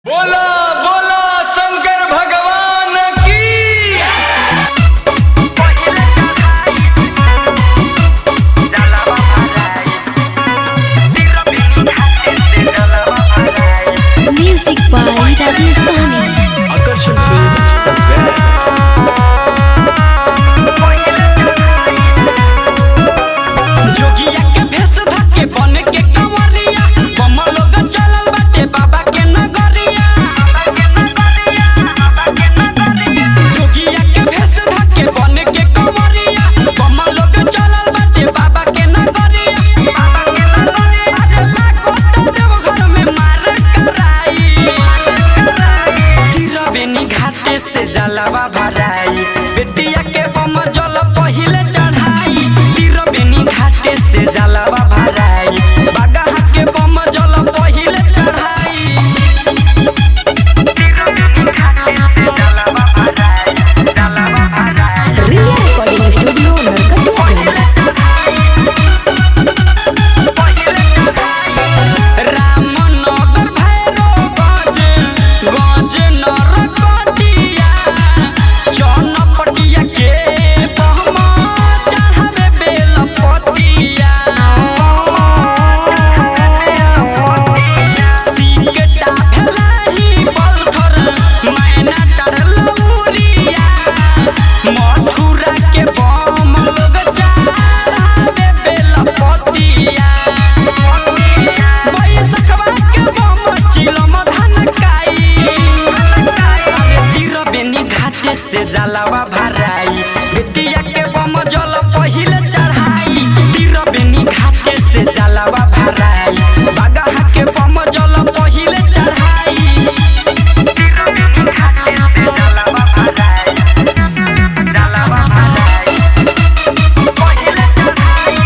बोला बोला शंकर भगवान की। Music by Rajesh Sahni. Akarshan Films present. जोगिया के भेष धके बन के कंवरिया बम लोग चलल बाटे बाबा के नगरिया। जोगिया के भेष धके बन के कंवरिया बम लोग चलल बाटे बाबा के नगरिया। अरे लागो त देव घर में मार कराई तिरबेनी घाटे से जलवा भराई बेटिया के बम जल पहिले चढ़ाई तिरबेनी घाटे से जलवा भराई बागहा के बम जल पहिले चढ़ाई तिरबेनी घाटे से जलवा भराई Ria Recording Studio, Narkatiya. Ramnagar Bhairavganj गंज नरकटिया चौनपटिया के बहमा चढ़ावे बेलपतिया सिकटा भेलाही बलथर मैना टरलौरिया मथुरा के बम लोग चढ़ावे बेलपतिया बैसखवा के बम चिलम धनकाई तिरबेनी घाटे से जलवा भराई बेटिया के बम जल पहिले चढ़ाई तिरबेनी घाटे से जलवा भराई बागहा के बम जल पहिले चढ़ाई तिरबेनी घाटे से जलवा भराई जलवा भराई पहिले चढ़ाई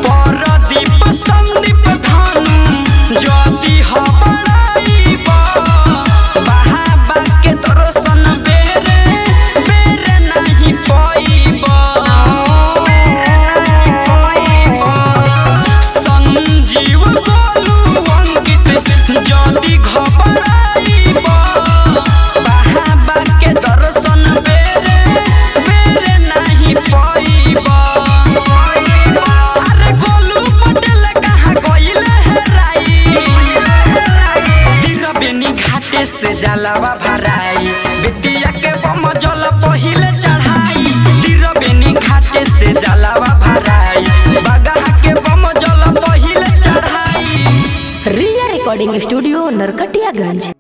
परदीप संदीप धनु ज्योति हबड़ाइब बाबा के दर्शन बेरे बेरे नहीं पाइब संजीव बोलू अंकित ज्योति घबड़ाइब बाबा के दर्शन बेरे बेरे नहीं पाइब अरे गोलू पटेल कहाँ गइले हेराई तिरबेनी घाटे से जलवा भराई बेटिया के बम जल पहिले चढ़ाई तिरबेनी घाटे से जलवा भराई बागहा के बम जल पहिले चढ़ाई Ria Recording Studio, Narkatiya Ganj.